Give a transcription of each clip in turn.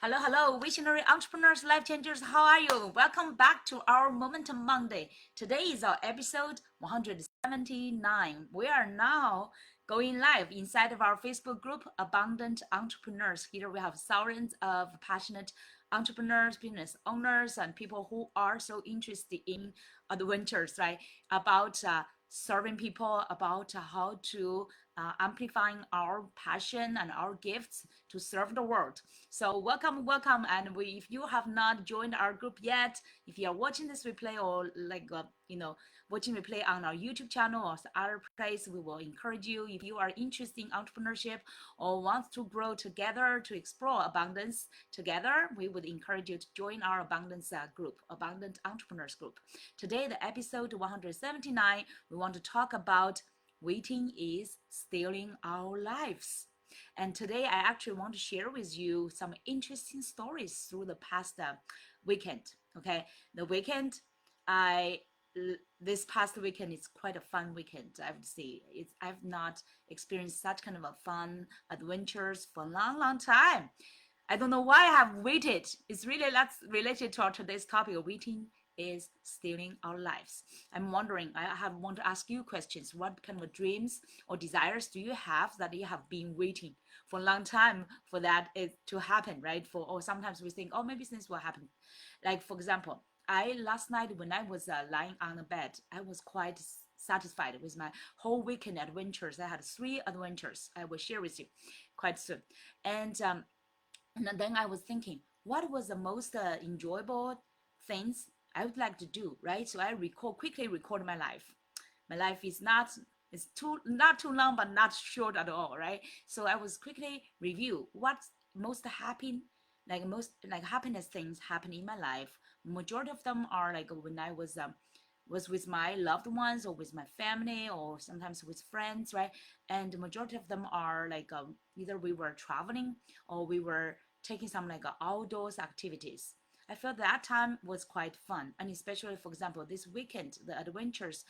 Hello, visionary entrepreneurs, life changers. How are you? Welcome back to our Momentum Monday. Today is our episode 179. We are now going live inside of our Facebook group, Abundant Entrepreneurs. Here we have thousands of passionate entrepreneurs, business owners, and people who are so interested in adventures, right? About serving people, about how to amplifying our passion and our gifts to serve the world. So welcome, and if you have not joined our group yet, if you are watching this replay or watching replay on our YouTube channel or other place, we will encourage you. If you are interested in entrepreneurship or want to grow together to explore abundance together, we would encourage you to join our abundance group, Abundant Entrepreneurs group. Today, the episode 179, we want to talk about waiting is stealing our lives. And today I actually want to share with you some interesting stories through the past weekend. Okay, the weekend, I this past weekend is quite a fun weekend. I would say I've not experienced such kind of a fun adventures for a long time. I don't know why I have waited. It's really that's related to our today's topic. Waiting is stealing our lives. I'm wondering, want to ask you questions. What kind of dreams or desires do you have that you have been waiting for a long time for that it to happen, right? Or sometimes we think, oh, maybe this will happen. Like for example, I last night when I was lying on the bed, I was quite satisfied with my whole weekend adventures. I had 3 adventures. I will share with you quite soon, and then I was thinking, what was the most enjoyable things I would like to do, right? So I quickly record my life. My life is not too long, but not short at all, right? So I was quickly review what's most happy, most like happiness things happen in my life. Majority of them are like when I was with my loved ones or with my family or sometimes with friends, right? And the majority of them are like either we were traveling or we were taking some like outdoors activities. I felt that time was quite fun, and especially for example this weekend, the adventures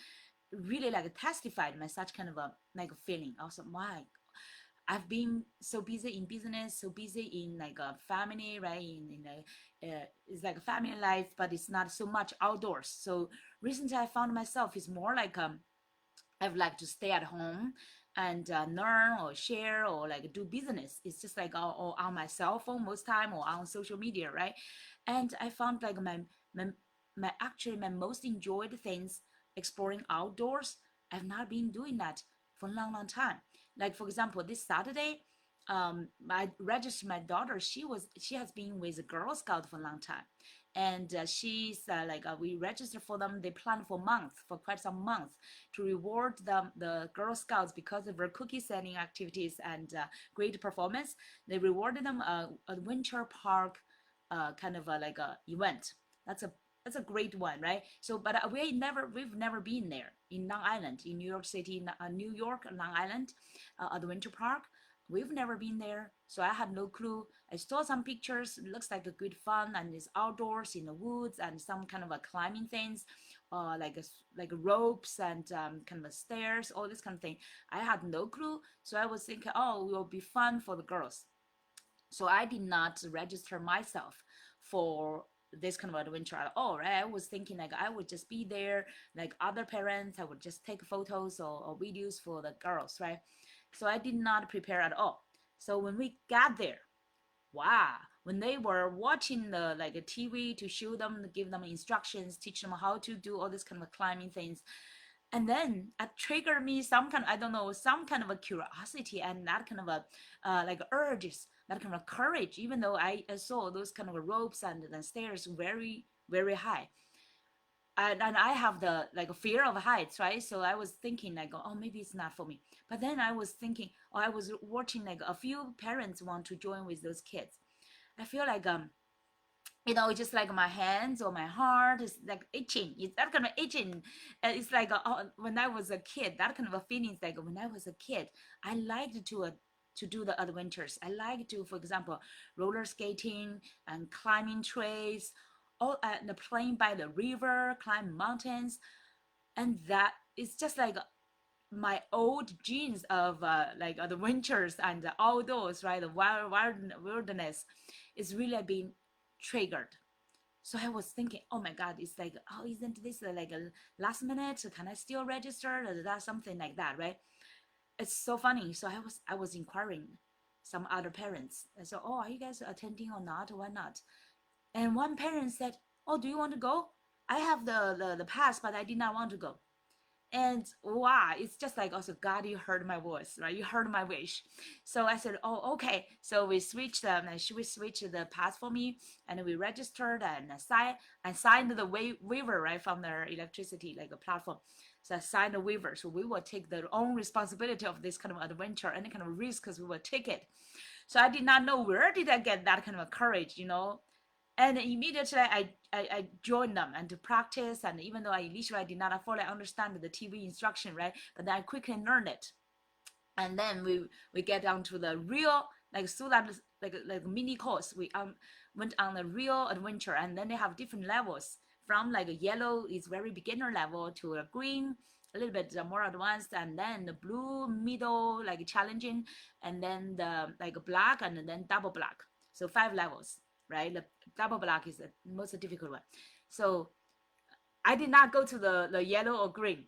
really like testified my such kind of a like a feeling. Also, why I've been so busy in business, so busy in like a family, right? It's like a family life, but it's not so much outdoors. So recently, I found myself is more like I'd like to stay at home and learn or share or like do business. It's just like or on my cell phone most time or on social media, right? And I found like my my most enjoyed things exploring outdoors. I've not been doing that for a long time. Like for example, this Saturday, I registered my daughter. She has been with a Girl Scout for a long time, and she's we register for them. They plan for quite some months to reward the Girl Scouts because of their cookie selling activities and great performance. They rewarded them a adventure park kind of like a event. That's a that's a great one, right? So, but we've never been there in Long Island, in New York City, New York, Long Island, Adventure Park. We've never been there, so I had no clue. I saw some pictures. It looks like a good fun, and it's outdoors in the woods and some kind of a climbing things, like ropes and kind of stairs, all this kind of thing. I had no clue, so I was thinking, oh, it will be fun for the girls. So I did not register myself for this kind of adventure at all, right? I was thinking like I would just be there like other parents. I would just take photos or videos for the girls, right? So I did not prepare at all. So when we got there, wow, when they were watching the like a TV to show them, give them instructions, teach them how to do all this kind of climbing things, and then it triggered me some kind, I don't know, some kind of a curiosity and that kind of a like urges, that kind of courage, even though I saw those kind of ropes and the stairs very high. And I have the like fear of heights, right? So I was thinking like, oh, maybe it's not for me. But then I was thinking, oh, I was watching like a few parents want to join with those kids. I feel like just like my hands or my heart is like itching. It's that kind of itching. It's like when I was a kid, that kind of a feeling is like when I was a kid, I liked to do the adventures. I like to, for example, roller skating and climbing trees, all playing by the river, climb mountains, and that it's just like my old genes of like adventures and outdoors, right? The wilderness is really being triggered. So I was thinking, oh my God, it's like, oh, isn't this like a last minute? Can I still register? That something like that, right? It's so funny. So I was inquiring some other parents. I said, oh, are you guys attending or not? Why not? And one parent said, oh, do you want to go? I have the pass, but I did not want to go. And wow, it's just like also God, you heard my voice, right? You heard my wish. So I said, oh, okay. So we switched we switched the pass for me, and we registered and signed the waiver, right, from their electricity like a platform. So I signed the waiver. So we will take the own responsibility of this kind of adventure, any kind of risk, because we will take it. So I did not know where did I get that kind of courage. And immediately I joined them and to practice. And even though I initially I did not fully understand the TV instruction, right? But then I quickly learned it. And then we get down to the real, like so that like mini course. We went on the real adventure, and then they have different levels from like a yellow is very beginner level to a green a little bit more advanced, and then the blue middle like challenging, and then the like black, and then double black. So 5 levels, right? The double black is the most difficult one. So I did not go to the yellow or green.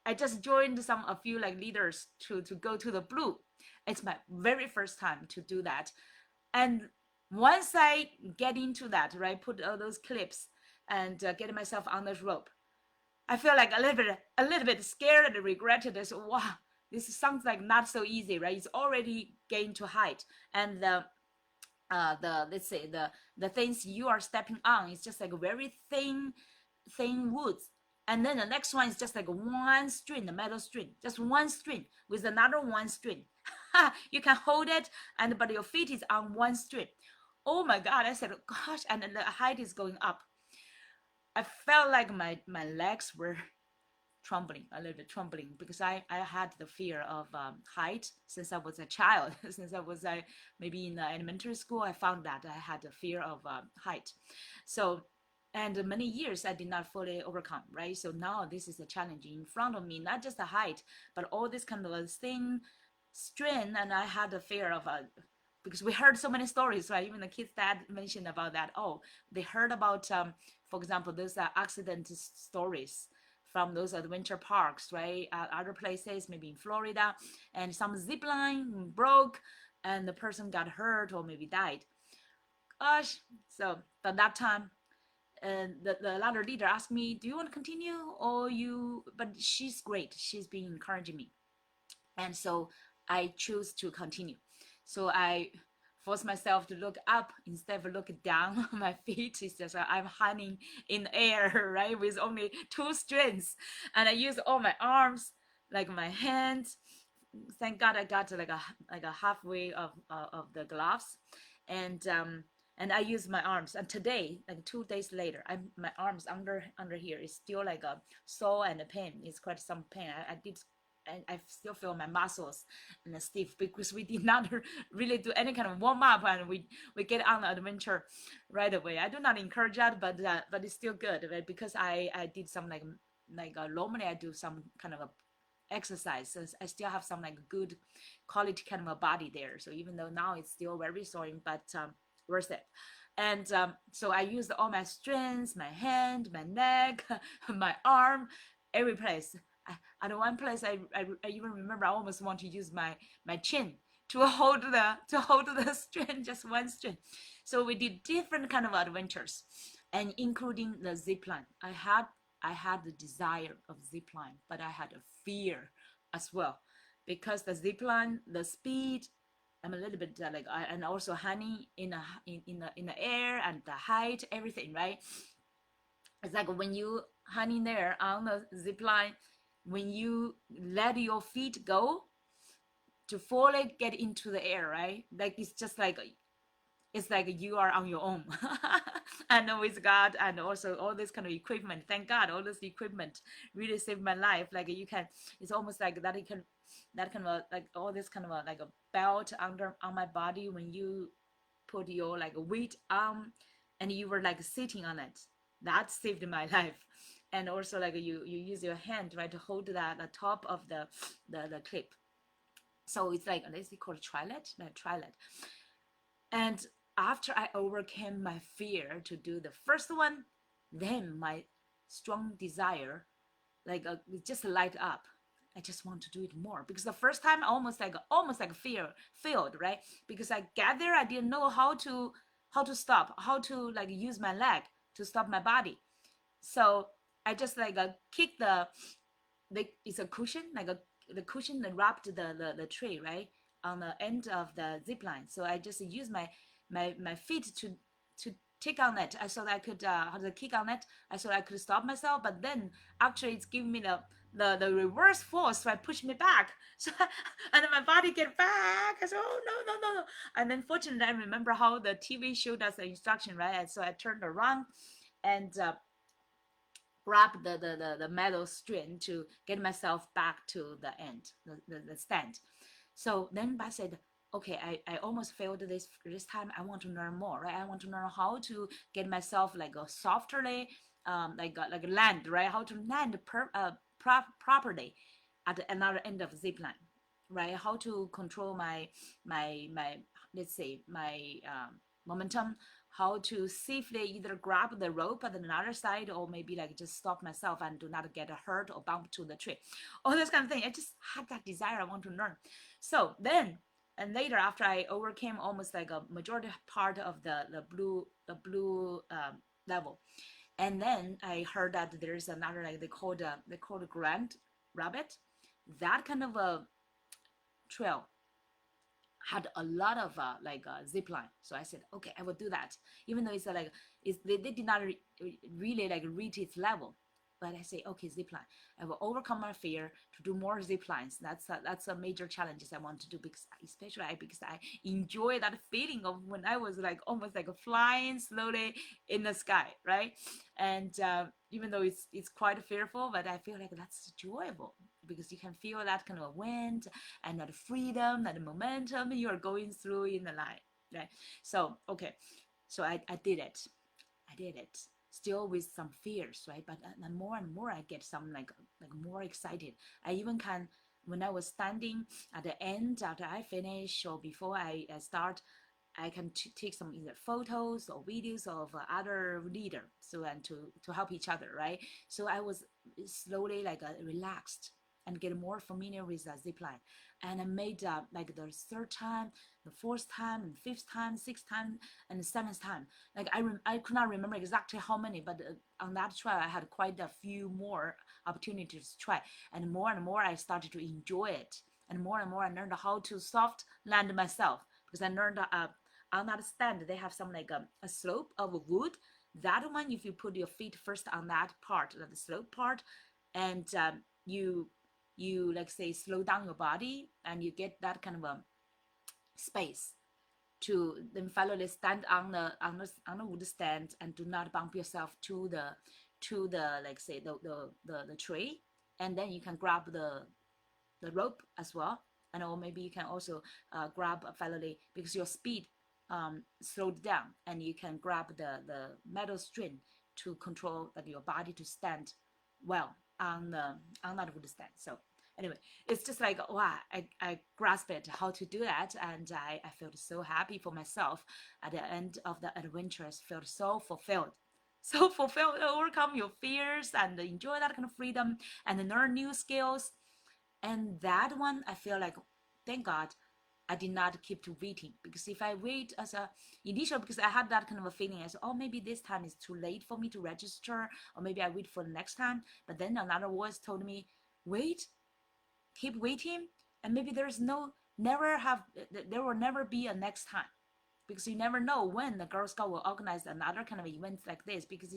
I just joined a few like leaders to go to the blue. It's my very first time to do that. And once I get into that, right, put all those clips and get myself on the rope, I feel like a little bit scared and regretted. This, wow, this sounds like not so easy, right? It's already gained to height, and the let's say the things you are stepping on is just like very thin woods. And then the next one is just like one string, the metal string, just one string with another one string. You can hold it, and but your feet is on one string. Oh my God, I said, gosh, and the height is going up. I felt like my legs were trembling, a little bit trembling, because I had the fear of height since I was a child. Since I was maybe in elementary school, I found that I had a fear of height. So, and many years I did not fully overcome, right? So now this is a challenge in front of me, not just the height, but all this kind of a thin strain. And I had a fear of because we heard so many stories, right? Even the kids' dad mentioned about that. Oh, they heard about, for example, those accident stories from those adventure parks, right? Other places, maybe in Florida, and some zip line broke, and the person got hurt or maybe died. Gosh, so at that time, the other leader asked me, "Do you want to continue or you?" But she's great. She's been encouraging me, and so I choose to continue. So I force myself to look up instead of looking down. My feet is just I'm hanging in the air, right, with only two strings, and I use all my arms, like my hands. Thank God I got like a halfway of the gloves, and I use my arms. And today, like 2 days later, my arms under here is still like a sore and a pain. It's quite some pain. I still feel my muscles and stiff because we did not really do any kind of warm up, and we get on the adventure right away. I do not encourage that, but it's still good, right? Because I did some like normally I do some kind of a exercise, so I still have some like good quality kind of a body there. So even though now it's still very sore, but worth it. And so I used all my strengths, my hand, my neck, my arm, every place. At one place, I even remember I almost want to use my chin to hold the string, just one string. So we did different kind of adventures, and including the zip line. I had the desire of zip line, but I had a fear as well, because the zip line, the speed, I'm a little bit and also honey in the air and the height, everything, right? It's like when you honey there on the zip line, when you let your feet go to fully get into the air, right? Like it's like you are on your own. And with God, and also all this kind of equipment. Thank God, all this equipment really saved my life. Like you can, it's almost like that. You can, that kind of like all this kind of like a belt on my body when you put your like weight on, and you were like sitting on it. That saved my life. and also like you use your hand, right, to hold the top of the clip. So it's like let's call it trilet. And after I overcame my fear to do the first one, then my strong desire like it just light up. I just want to do it more because the first time almost like fear failed, right? Because I got there, I didn't know how to stop, how to like use my leg to stop my body. So I just like kick it's a cushion, like the cushion that wrapped the tree, right, on the end of the zip line. So I just use my feet to take on it. I thought I could how to kick on it. I thought I could stop myself, but then actually it's giving me the reverse force, right, push me back. So and then my body get back. I said, oh no no no no. And then fortunately I remember how the TV showed us the instruction, right? And so I turned around and grab the metal string to get myself back to the end, the stand. So then I said, okay, I almost failed this time. I want to learn more, right? I want to learn how to get myself like a softly, like land, right? How to land properly at another end of zip line, right? How to control my let's say my momentum, how to safely either grab the rope at another side or maybe like just stop myself and do not get hurt or bump to the tree, all this kind of thing. I just had that desire, I want to learn. So then and later after I overcame almost like a majority part of the blue level, and then I heard that there's another like they called Grand Rabbit, that kind of a trail had a lot of zip line. So I said, okay, I will do that. Even though they did not really like reach its level. But I say, okay, zip line. I will overcome my fear to do more zip lines. That's a major challenge I want to do because because I enjoy that feeling of when I was like almost like flying slowly in the sky, right? And even though it's quite fearful, but I feel like that's enjoyable because you can feel that kind of wind and that freedom, that momentum you are going through in the life, right? So okay, so I did it. I did it. Still with some fears, right? But more and more I get some like more excited. I even can when I was standing at the end after I finish or before I start, I can take some either photos or videos of other leader, so and to help each other, right? So I was slowly like relaxed and get more familiar with the zip line. And I made like the third time, the fourth time, and fifth time, sixth time, and the seventh time. Like I could not remember exactly how many, but on that trial I had quite a few more opportunities to try, and more I started to enjoy it, and more I learned how to soft land myself because I learned on that stand they have some like a slope of wood. That one, if you put your feet first on that part, the slope part, and you like say slow down your body and you get that kind of a space to then finally stand on the wood stand and do not bump yourself to the like say the tree, and then you can grab the rope as well, and or maybe you can also grab finally because your speed slowed down, and you can grab the metal string to control like your body to stand well on that wood stand. So anyway, it's just like wow, I grasped it how to do that, and I felt so happy for myself at the end of the adventures. Felt so fulfilled. So fulfilled, overcome your fears and enjoy that kind of freedom and learn new skills. And that one, I feel like, thank God, I did not keep to waiting, because if I wait as a initial, because I had that kind of a feeling, I said, oh, maybe this time is too late for me to register, or maybe I wait for the next time. But then another voice told me, wait, keep waiting, and maybe there will never be a next time, because you never know when the Girl Scout will organize another kind of event like this, because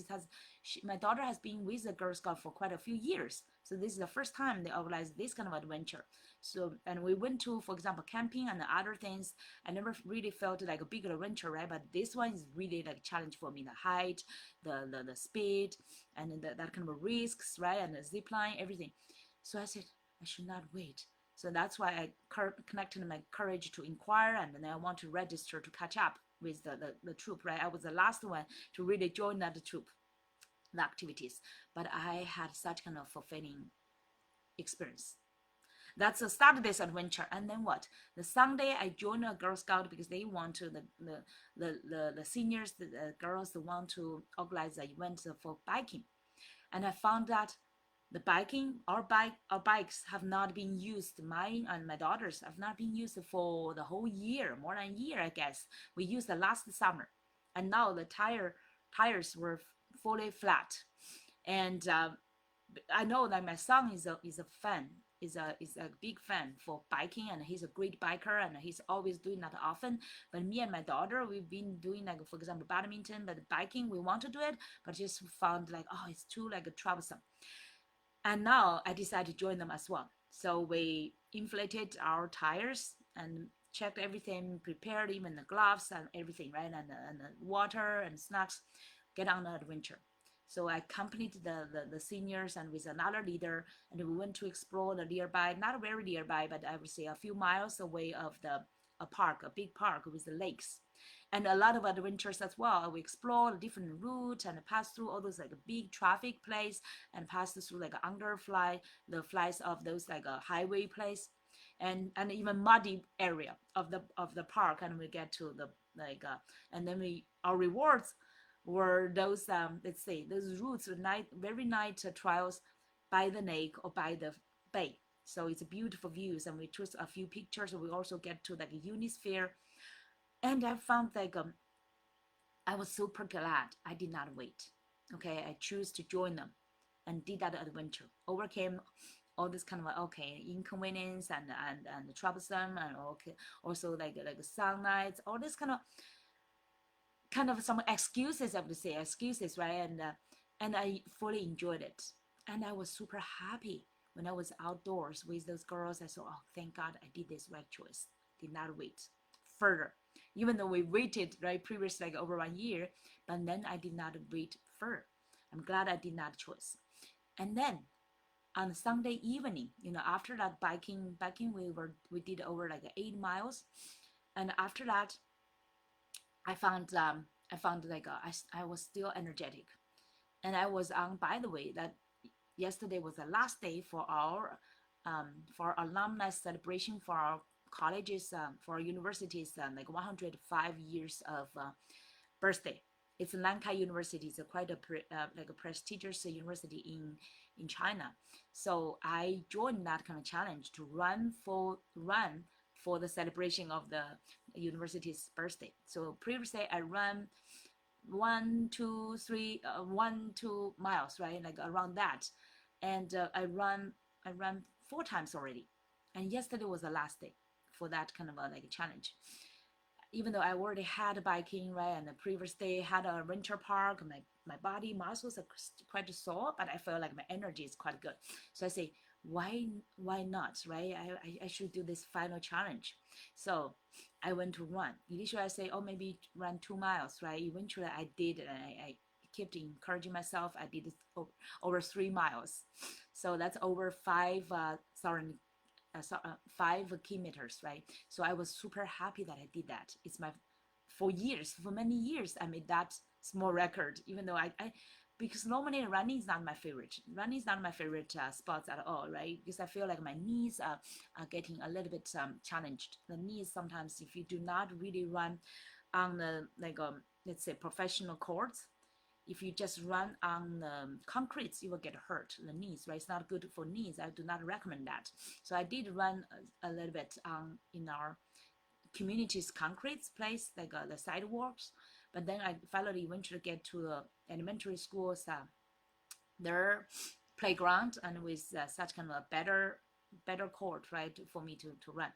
my daughter has been with the Girl Scout for quite a few years, so this is the first time they organize this kind of adventure. So, and we went to, for example, camping and other things. I never really felt like a big adventure, right? But this one is really like a challenge for me: the height, the speed, and then that kind of risks, right? And the zip line, everything. So I said I should not wait. So that's why I connected my courage to inquire, and then I want to register to catch up with the troop, right? I was the last one to really join that troop. the activities, but I had such kind of fulfilling experience. That's the start of this adventure. And then what? The Sunday I joined a Girl Scout because they want to the seniors, the girls want to organize an event for biking. And I found that the biking, our bikes have not been used. Mine and my daughter's have not been used for the whole year, more than a year, I guess. We used the last summer, and now the tires were fully flat. And I know that my son is a fan, is a big fan for biking, and he's a great biker, and he's always doing that often. But me and my daughter, we've been doing, like, for example, badminton, but biking we want to do it, but just found like, oh, it's too like troublesome. And now I decided to join them as well. So we inflated our tires and checked everything, prepared even the gloves and everything, right? And the water and snacks, get on an adventure. So I accompanied the seniors and with another leader, and we went to explore the nearby, not very nearby, but I would say a few miles away of a park, a big park with the lakes. And a lot of adventures as well. We explored different routes and passed through all those like big traffic place, and passed through like the flights of those like a highway place, and even muddy area of the park. And we get to the like and then we our rewards were those let's say those routes, very night trials by the lake or by the bay. So it's a beautiful views, and we took a few pictures. We also get to like a unisphere, and I found like I was super glad I did not wait. Okay, I choose to join them and did that adventure. Overcame all this kind of okay inconvenience and troublesome, and okay, also like sun nights, all this kind of some excuses, I would say excuses, right? And I fully enjoyed it, and I was super happy when I was outdoors with those girls. I saw, oh, thank God I did this right choice. Did not wait further, even though we waited right previously like over 1 year, but then I did not wait further. I'm glad I did not choose. And then on Sunday evening, after that biking, we did over like 8 miles, and after that, I found like I was still energetic, and I was on. By the way, that yesterday was the last day for our alumni celebration for our colleges, for our universities, like 105 years of birthday. It's Nankai University. It's quite like a prestigious university in China. So I joined that kind of challenge to run for the celebration of the university's birthday. So previously I ran 1, 2, 3, 1, 2 miles, right, like around that, and I ran 4 times already, and yesterday was the last day for that kind of a like a challenge. Even though I already had biking, right, and the previous day had a winter park, my body muscles are quite sore, but I feel like my energy is quite good. So I say, why not, right? I should do this final challenge. So I went to run. Initially I say, oh, maybe run 2 miles, right? Eventually I did, and I kept encouraging myself. I did it over 3 miles. So that's over 5 kilometers, right? So I was super happy that I did that. It's for many years, I made that small record, even though I because normally running is not my favorite. Running is not my favorite sports at all, right? Because I feel like my knees are getting a little bit challenged. The knees sometimes, if you do not really run on the like let's say professional courts, if you just run on concrete, you will get hurt the knees, right? It's not good for knees. I do not recommend that. So I did run a little bit in our community's concrete place, like the sidewalks. But then I finally eventually get to the elementary schools, their playground, and with such kind of a better court, right, for me to run.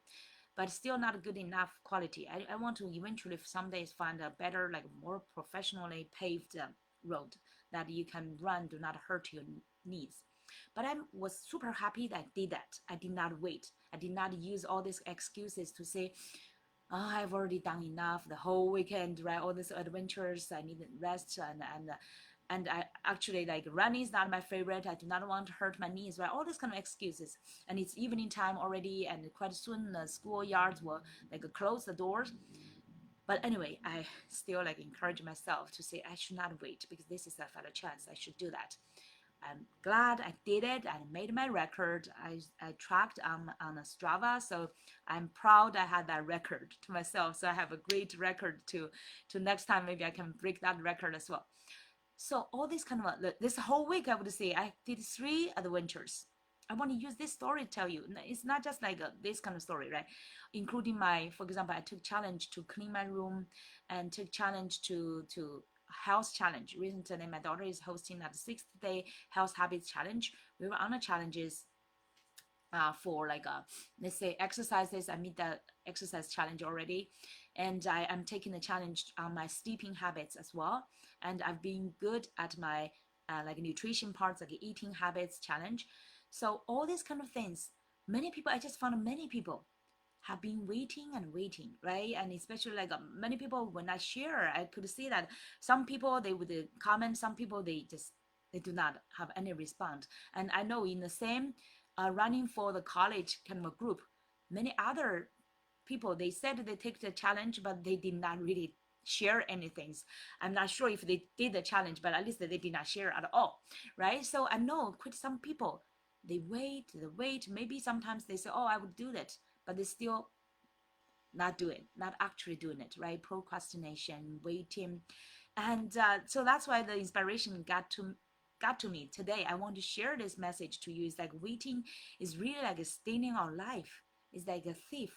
But still not good enough quality. I want to eventually some days find a better, like more professionally paved road that you can run, do not hurt your knees. But I was super happy that I did that. I did not wait. I did not use all these excuses to say, oh, I've already done enough the whole weekend, right? All these adventures, I need rest, and I actually like running is not my favorite. I do not want to hurt my knees, right? All these kind of excuses. And it's evening time already, and quite soon the school yards will like close the doors. But anyway, I still like encourage myself to say I should not wait because this is a final chance. I should do that. I'm glad I did it. I made my record. I tracked on a Strava, so I'm proud I had that record to myself. So I have a great record to next time maybe I can break that record as well. So all this kind of this whole week, I would say I did 3 adventures. I want to use this story to tell you. It's not just like this kind of story, right? Including my, for example, I took challenge to clean my room, and took challenge to health challenge. Recently, my daughter is hosting that 6th day health habits challenge. We were on the challenges for like let's say exercises. I meet the exercise challenge already, and I am taking the challenge on my sleeping habits as well. And I've been good at my like nutrition parts, like eating habits challenge. So all these kind of things, many people, I just found many people have been waiting and waiting, right? And especially like many people, when I share, I could see that some people they would comment, some people they do not have any response. And I know in the same running for the college kind of a group, many other people they said they take the challenge, but they did not really share anything. I'm not sure if they did the challenge, but at least they did not share at all, right? So I know quite some people they wait. Maybe sometimes they say, oh, I would do that, but they still not actually doing it, right? Procrastination, waiting. And so that's why the inspiration got to me today. I want to share this message to you. It's like waiting is really like stealing our life. It's like a thief.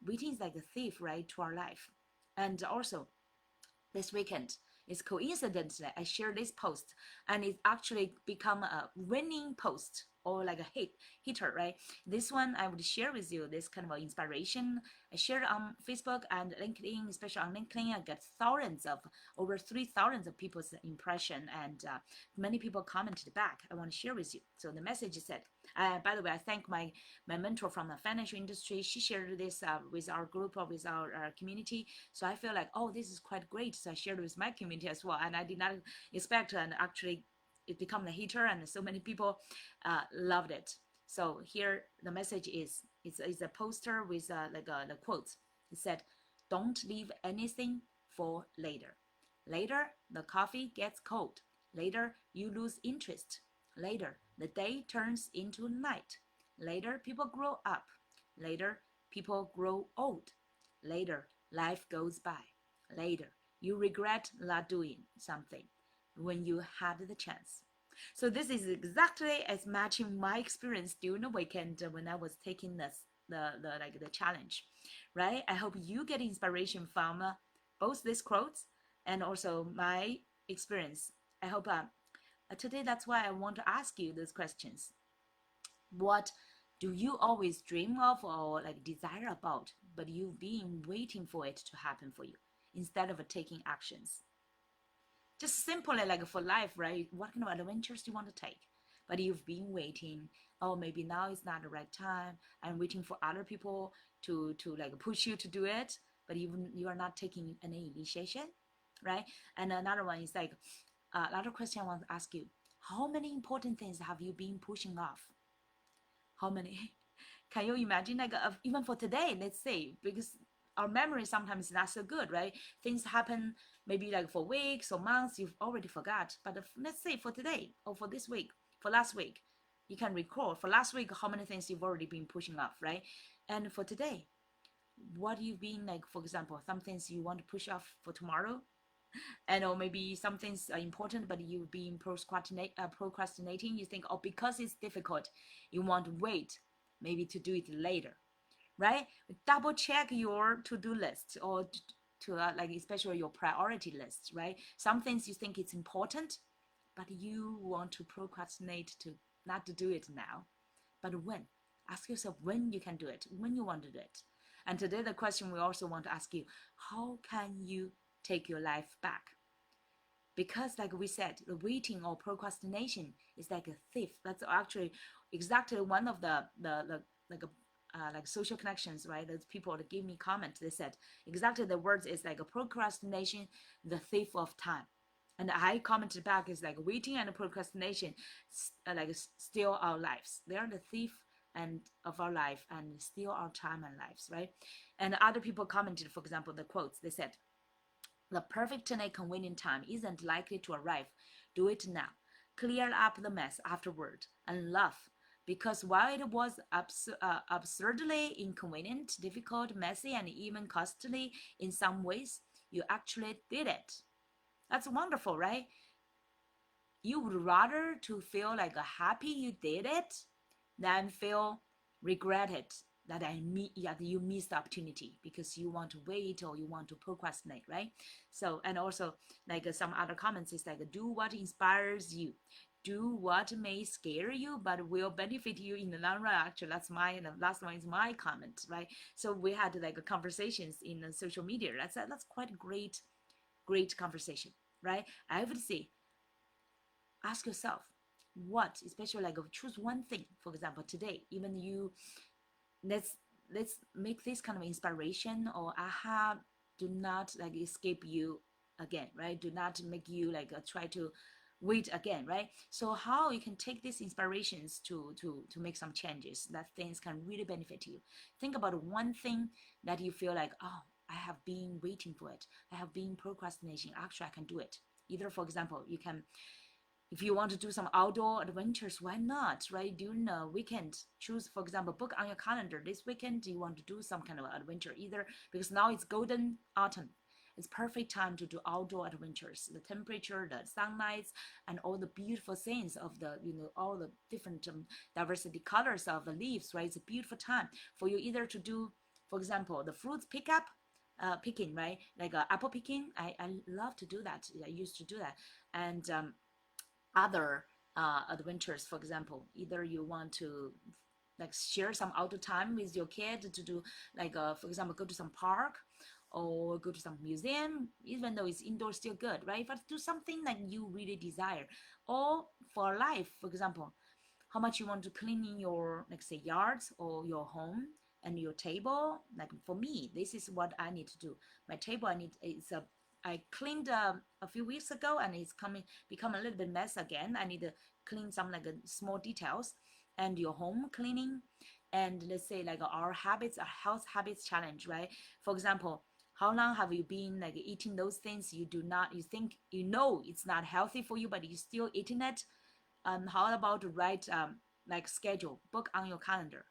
Waiting is like a thief, right, to our life. And also this weekend, it's coincidentally I shared this post, and it actually become a winning post or like a hitter, right? This one I would share with you, this kind of inspiration. I shared on Facebook and LinkedIn, especially on LinkedIn. I get thousands of over 3,000 of people's impression, and many people commented back. I want to share with you. So the message said, by the way, I thank my mentor from the financial industry. She shared this with our group or with our community. So I feel like, oh, this is quite great. So I shared with my community as well. And I did not expect, and actually it became a hitter, and so many people loved it. So here the message is, it's a poster with like the quotes. It said, don't leave anything for later. Later, the coffee gets cold. Later, you lose interest. Later, the day turns into night. Later, people grow up. Later, people grow old. Later, life goes by. Later, you regret not doing something when you had the chance. So this is exactly as matching my experience during the weekend when I was taking the challenge, right? I hope you get inspiration from both these quotes and also my experience. I hope today that's why I want to ask you those questions. What do you always dream of or like desire about, but you've been waiting for it to happen for you instead of taking actions? Just simply like for life, right? What kind of adventures do you want to take? But you've been waiting. Oh, maybe now is not the right time. I'm waiting for other people to like push you to do it, but even you are not taking any initiation, right? And another one is like another question I want to ask you: how many important things have you been pushing off? How many? Can you imagine, like even for today, let's say, because our memory sometimes is not so good, right? Things happen maybe like for weeks or months, you've already forgot. But let's say for today or for this week, for last week, you can recall for last week how many things you've already been pushing off, right? And for today, what you've been like, for example, some things you want to push off for tomorrow, and or maybe some things are important, but you've been procrastinating. You think, oh, because it's difficult, you want to wait, maybe to do it later, right? Double check your to-do list or to like especially your priority list, right? Some things you think it's important, but you want to procrastinate to not to do it now. But when? Ask yourself when you can do it, when you want to do it. And today the question we also want to ask you, how can you take your life back? Because like we said, the waiting or procrastination is like a thief. That's actually exactly one of the like social connections, right? Those people that give me comments, they said exactly the words is like a procrastination, the thief of time. And I commented back is like waiting and procrastination like steal our lives. They are the thief and of our life and steal our time and lives, right? And other people commented, for example, the quotes, they said, The perfect and a convenient time isn't likely to arrive. Do it now. Clear up the mess afterward and laugh. Because while it was absurdly inconvenient, difficult, messy, and even costly in some ways, you actually did it. That's wonderful, right? You would rather to feel like happy you did it than feel regretted that you missed the opportunity because you want to wait or you want to procrastinate, right? So, and also like some other comments is like do what inspires you, do what may scare you but will benefit you in the long run. Actually, that's my the last one is my comment, right? So we had like conversations in social media. That's quite a great conversation, right? I would say ask yourself what, especially like choose one thing. For example, today, even you let's let's make this kind of inspiration or aha do not like escape you again, right? Do not make you like try to wait again, right? So how you can take these inspirations to make some changes that things can really benefit you. Think about one thing that you feel like, oh, I have been waiting for it, I have been procrastinating, actually I can do it. Either, for example, you can, if you want to do some outdoor adventures, why not, right? During the weekend, choose, for example, book on your calendar this weekend you want to do some kind of adventure, either because now it's golden autumn, it's perfect time to do outdoor adventures. The temperature, the sunlights, and all the beautiful scenes of the, all the different diversity colors of the leaves, right? It's a beautiful time for you either to do, for example, the fruits pickup, picking, right? Like apple picking. I love to do that. I used to do that. And other adventures. For example, either you want to like share some outdoor time with your kid to do like for example, go to some park or go to some museum, even though it's indoor still good, right? But do something that you really desire. Or for life, for example, how much you want to clean in your, like say, yards or your home and your table. Like for me, this is what I need to do. My table, I cleaned a few weeks ago and it's become a little bit mess again. I need to clean some like small details. And your home cleaning, and let's say like our habits, our health habits challenge, right? For example, how long have you been like eating those things you do not, you think you know it's not healthy for you but you still eating it? How about to write like schedule, book on your calendar,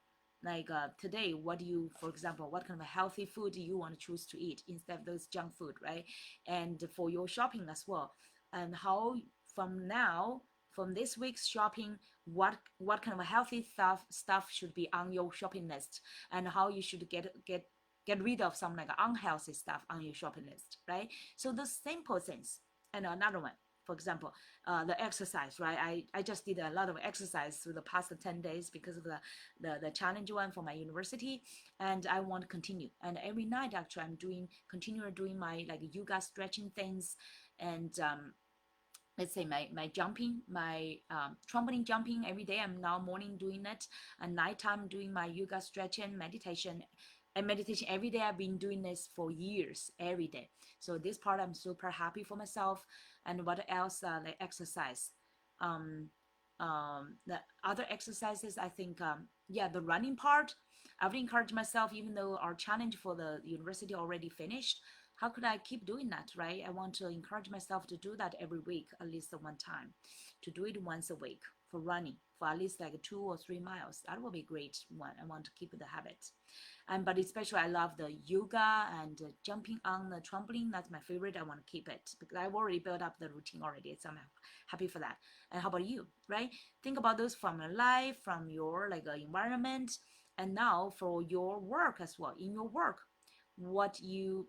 like today, what do you, for example, what kind of healthy food do you want to choose to eat instead of those junk food, right? And for your shopping as well, and how from now, from this week's shopping, what kind of healthy stuff should be on your shopping list, and how you should get rid of some like unhealthy stuff on your shopping list, right? So the simple things. And another one, for example, the exercise, right? I just did a lot of exercise through the past 10 days because of the challenge one for my university, and I want to continue. And every night, actually, continue doing my like yoga stretching things, and let's say my jumping, my trampoline jumping every day. I'm now morning doing it, and nighttime doing my yoga stretching, meditation. And meditation every day. I've been doing this for years, every day. So this part I'm super happy for myself. And what else? The exercise. The other exercises, I think, yeah, the running part. I would encourage myself, even though our challenge for the university already finished. How could I keep doing that, right? I want to encourage myself to do that every week, at least one time, to do it once a week for running for at least like 2 or 3 miles. That will be a great one. I want to keep the habit. And but especially I love the yoga and jumping on the trampoline. That's my favorite. I want to keep it because I've already built up the routine already. So I'm happy for that. And how about you, right? Think about those from your life, from your like environment, and now for your work as well. In your work, what you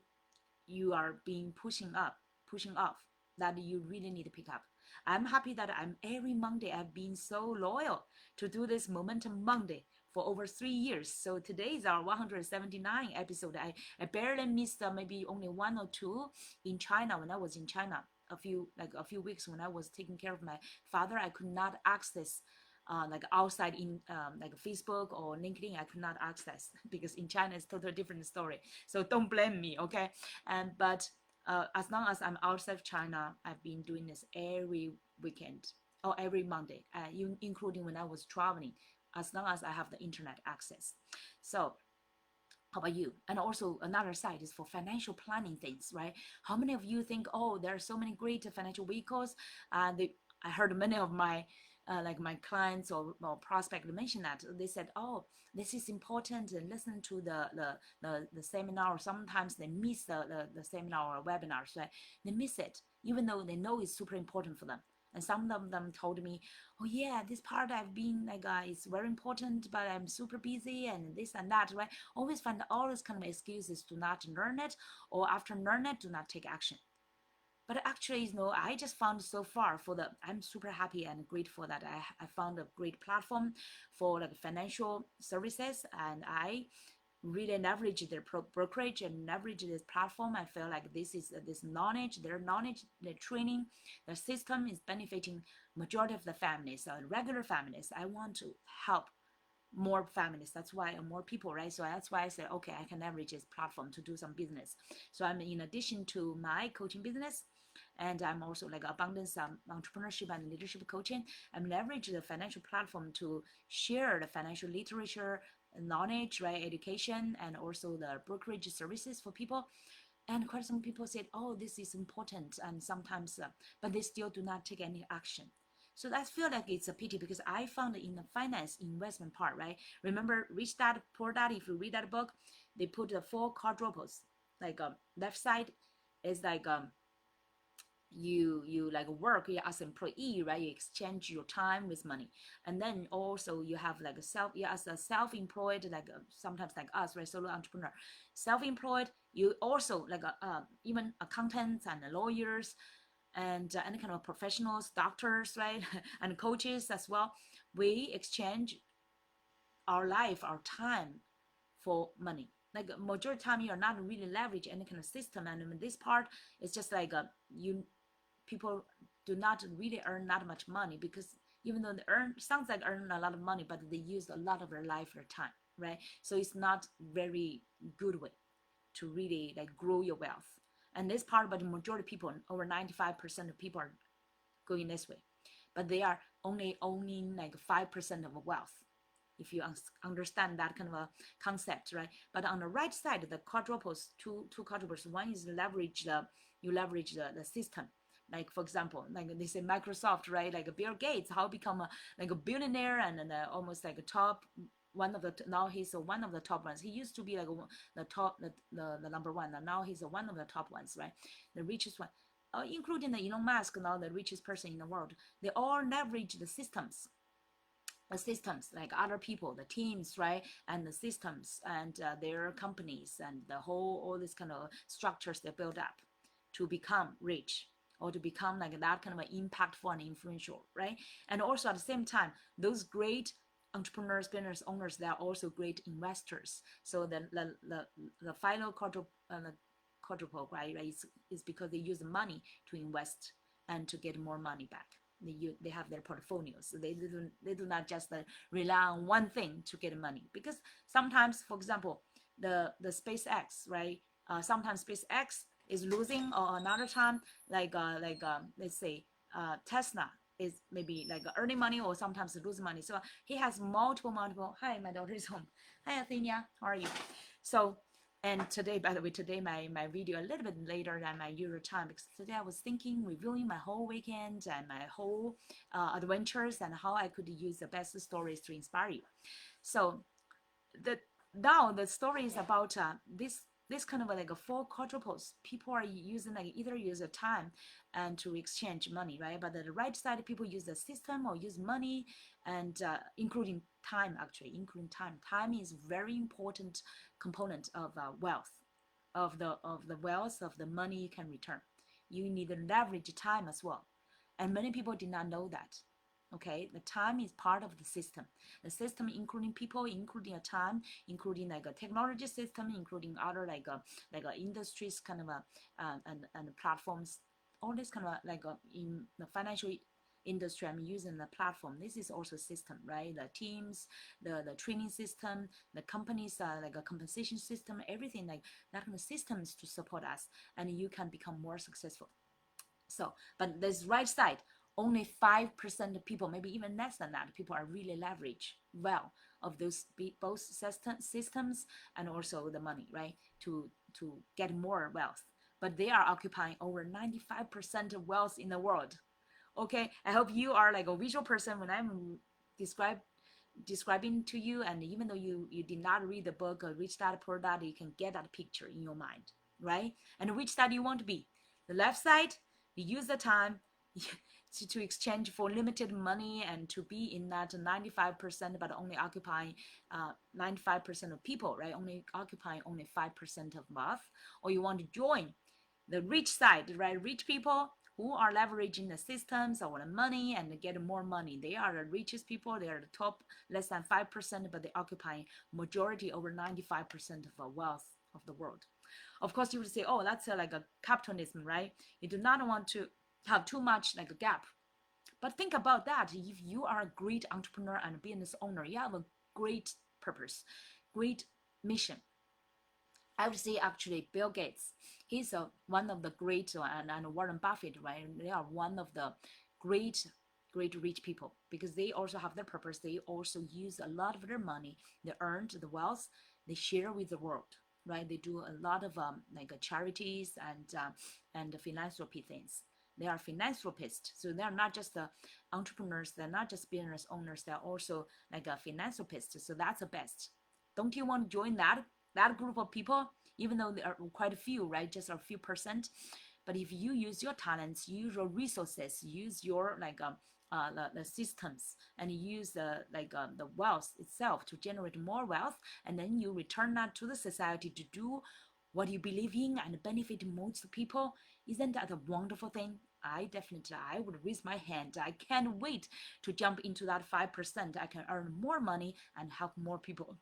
are being pushing off that you really need to pick up. I'm happy that I'm every Monday I've been so loyal to do this Momentum Monday for over 3 years. So today is our 179 episode. I barely missed maybe only one or two in China when I was in China a few weeks when I was taking care of my father. I could not access like outside in like Facebook or LinkedIn. I could not access because in China it's totally different story. So don't blame me, okay? And but as long as I'm outside China, I've been doing this every weekend or every Monday, including when I was traveling, as long as I have the internet access. So How about you? And also another side is for financial planning things, right? How many of you think, oh, there are so many great financial vehicles? I heard many of my like my clients or prospect mention that they said, oh, this is important, and listen to the seminar. Sometimes they miss the seminar or webinars, right? They miss it, even though they know it's super important for them. And some of them told me, oh yeah, this part I've been like, it's very important, but I'm super busy and this and that, right? Always find all these kind of excuses to not learn it, or after learn it, do not take action. But actually, I just found so far I'm super happy and grateful that I found a great platform for like financial services, and I really leverage their brokerage and leverage this platform. I feel like this knowledge, their knowledge, their training, their system is benefiting majority of the families, regular families. I want to help more families. That's why more people, right? So that's why I said, okay, I can leverage this platform to do some business. So I'm, in addition to my coaching business, and I'm also like abundance entrepreneurship and leadership coaching, I'm leverage the financial platform to share the financial literature, knowledge, right, education, and also the brokerage services for people. And quite some people said, oh, this is important, and sometimes but they still do not take any action. So I feel like it's a pity, because I found in the finance investment part, right? Remember Rich Dad Poor Dad? If you read that book, they put the four quadruples. Like left side is like you like work as an employee, right? You exchange your time with money. And then also you have like as a self-employed, like sometimes like us, right? Solo entrepreneur, self-employed. You also like even accountants and lawyers, and any kind of professionals, doctors, right? And coaches as well. We exchange our life, our time for money. Like majority of time, you're not really leverage any kind of system, and in this part, it's just like you people do not really earn that much money, because even though they earn, sounds like earn a lot of money, but they use a lot of their life, their time, right? So it's not very good way to really like grow your wealth. And this part, but the majority of people, over 95% of people are going this way, but they are only owning like 5% of wealth, if you understand that kind of a concept, right? But on the right side, the quadruples, two quadruples, one is you leverage the system. Like for example, like they say Microsoft, right? Like Bill Gates, how become like a billionaire, and then almost like a top one of the, now he's one of the top ones. He used to be like the top the number one, and now he's one of the top ones, right? The richest one, including the Elon Musk, now the richest person in the world. They all leverage the systems, like other people, the teams, right? And the systems, and their companies, and the whole, all these kind of structures they build up to become rich, or to become like that kind of an impactful and influential, right? And also at the same time, those great entrepreneurs, business owners, they are also great investors. So the final quadruple, right, is because they use the money to invest and to get more money back. They have their portfolios. So they do not just rely on one thing to get money, because sometimes, for example, the SpaceX, right? Sometimes SpaceX is losing, or another time let's say Tesla is maybe like earning money, or sometimes losing money. So he has multiple. Hi, my daughter is home. Hi, Athenia, how are you? So, and today, by the way, today my video a little bit later than my usual time, because today I was thinking, reviewing my whole weekend and my whole adventures, and how I could use the best stories to inspire you. So the now the story is about this kind of like a four quadruples. People are using, like either use a time and to exchange money, right? But the right side, people use the system or use money, and including time, actually, including time. Time is very important component of wealth, of the wealth of the money you can return. You need to leverage time as well, and many people did not know that. Okay, the time is part of the system including people, including a time, including like a technology system, including other industries kind of and platforms, all this kind of in the financial industry, I'm using the platform. This is also system, right? The teams, the training system, the companies, like a compensation system, everything like that kind of systems to support us, and you can become more successful. So, but this right side, only 5% of people, maybe even less than that, people are really leverage well of those both systems and also the money, right? To get more wealth. But they are occupying over 95% of wealth in the world. Okay, I hope you are like a visual person when I'm describing to you, and even though you did not read the book or reach that product, you can get that picture in your mind, right? And which side you want to be. The left side, you use the time to exchange for limited money and to be in that 95% but only occupying 95% of people, right? Only occupying only 5% of wealth. Or you want to join the rich side, right? Rich people who are leveraging the systems or the money and get more money. They are the richest people. They are the top less than 5%, but they occupy majority over 95% of the wealth of the world. Of course, you would say, oh, that's like a capitalism, right? You do not want to have too much like a gap. But think about that. If you are a great entrepreneur and business owner, you have a great purpose, great mission. I would say actually Bill Gates, he's one of the great, and Warren Buffett, right? They are one of the great rich people because they also have their purpose. They also use a lot of their money, they earned the wealth, they share with the world, right? They do a lot of like charities and philanthropy things. They are philanthropists, so they are not just the entrepreneurs. They're not just business owners. They're also like a philanthropist. So that's the best. Don't you want to join that group of people, even though there are quite a few, right? Just a few percent. But if you use your talents, use your resources, use your like the systems, and use the wealth itself to generate more wealth, and then you return that to the society to do what you believe in and benefit most people, isn't that a wonderful thing? I would raise my hand. I can't wait to jump into that 5%. I can earn more money and help more people.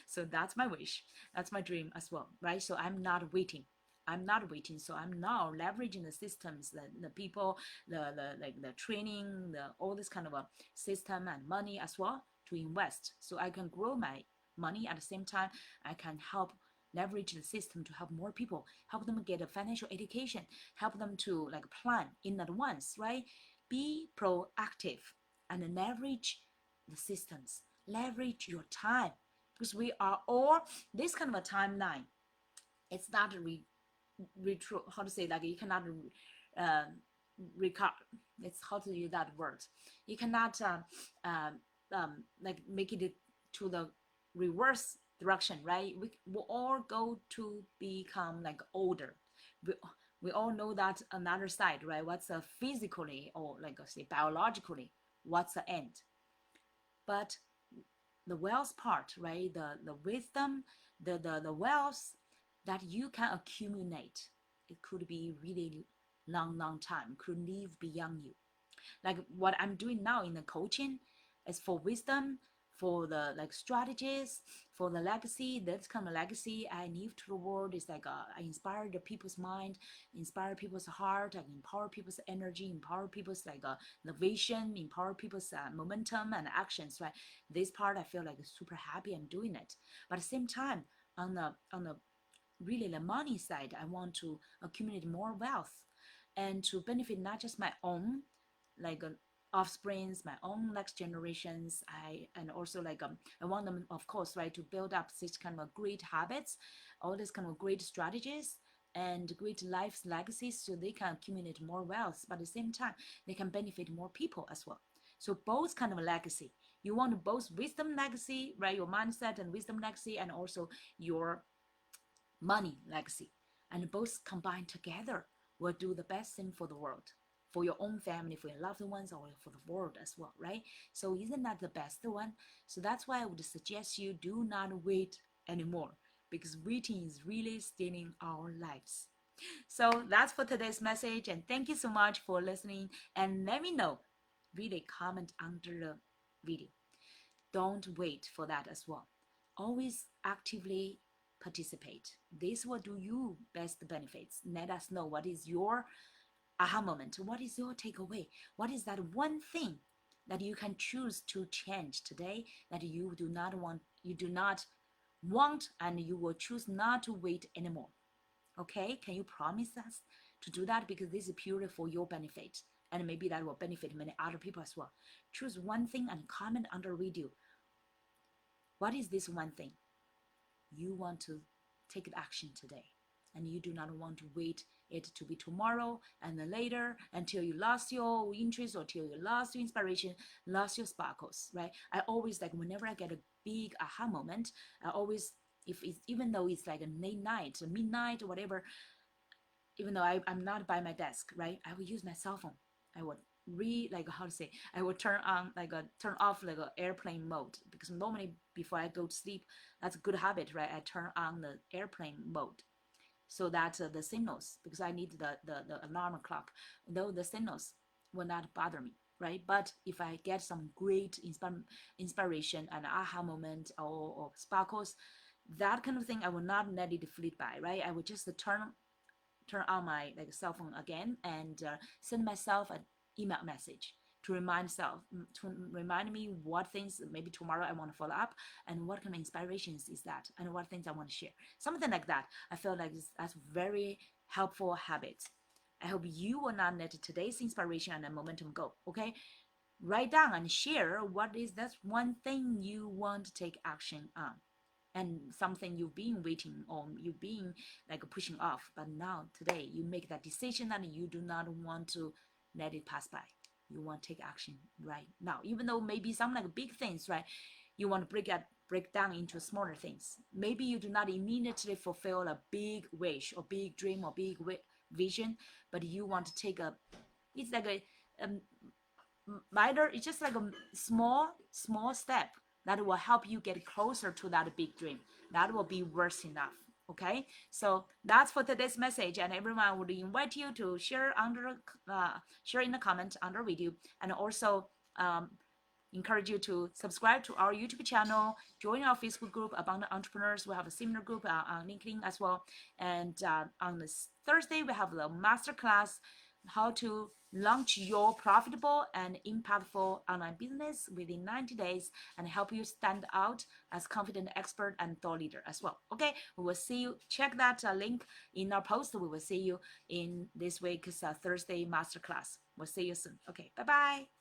So that's my wish. That's my dream as well, right? So I'm not waiting. I'm not waiting. So I'm now leveraging the systems, the people, the training, all this kind of a system and money as well to invest. So I can grow my money at the same time. I can help leverage the system to help more people, help them get a financial education, help them to like plan in advance, right? Be proactive and leverage the systems, leverage your time, because we are all this kind of a timeline. It's not how to say, like you cannot uh, record. It's how to use that word. You cannot like make it to the reverse direction, right? We all go to become like older. We, we all know that another side, right? What's physically or like say biologically, what's the end? But the wealth part, right? The wisdom, the wealth that you can accumulate, it could be really long time, could live beyond you. Like what I'm doing now in the coaching is for wisdom, for the like strategies, for the legacy. That's kind of legacy I leave to the world. Is like I inspire the people's mind, inspire people's heart, I empower people's energy, empower people's like the vision, empower people's momentum and actions. Right, this part I feel like super happy I'm doing it. But at the same time, on the really the money side, I want to accumulate more wealth and to benefit not just my own like offsprings, my own next generations. And also like I want them, of course, right, to build up this kind of great habits, all these kind of great strategies and great life's legacies, so they can accumulate more wealth, but at the same time they can benefit more people as well. So both kind of legacy. You want both wisdom legacy, right? Your mindset and wisdom legacy, and also your money legacy, and both combined together will do the best thing for the world, for your own family, for your loved ones, or for the world as well, right? So isn't that the best one? So that's why I would suggest you do not wait anymore, because waiting is really stealing our lives. So that's for today's message, and thank you so much for listening, and let me know, really comment under the video. Don't wait for that as well. Always actively participate. This will do you best benefits. Let us know what is your aha moment. What is your takeaway? What is that one thing that you can choose to change today that you do not want, and you will choose not to wait anymore? Okay, can you promise us to do that because this is purely for your benefit. And maybe that will benefit many other people as well. Choose one thing and comment under video. What is this one thing you want to take action today? And you do not want to wait it to be tomorrow and then later until you lost your interest or till you lost your inspiration, lost your sparkles, right? I always like whenever I get a big aha moment, I always, if it's even though it's like a late night, midnight or whatever, even though I'm not by my desk, right? I will use my cell phone. I would I would turn off like a airplane mode because normally before I go to sleep, that's a good habit, right? I turn on the airplane mode so that the signals, because I need the alarm clock, though the signals will not bother me, right? But if I get some great inspiration and aha moment or sparkles, that kind of thing, I will not let it flit by, right? I will just turn on my like cell phone again and send myself an email message to remind me what things maybe tomorrow I want to follow up and what kind of inspirations is that and what things I want to share, something like that. I feel like that's very helpful habits. I hope you will not let today's inspiration and momentum go. Okay, write down and share what is that one thing you want to take action on and something you've been waiting or you've been like pushing off, but now today you make that decision that you do not want to let it pass by. You want to take action right now, even though maybe some like big things, right? You want to break down into smaller things. Maybe you do not immediately fulfill a big wish or big dream or big vision, but you want to take a, it's like a minor, it's just like a small step that will help you get closer to that big dream. That will be worth enough. Okay, so that's for today's message, and everyone would invite you to share share in the comment under video, and also encourage you to subscribe to our YouTube channel, join our Facebook group Abundant Entrepreneurs. We have a similar group on LinkedIn as well. And on this Thursday, we have the masterclass, how to launch your profitable and impactful online business within 90 days and help you stand out as confident expert and thought leader as well. Okay, we will see you. Check that link in our post. We will see you in this week's Thursday masterclass. We'll see you soon. Okay, bye-bye.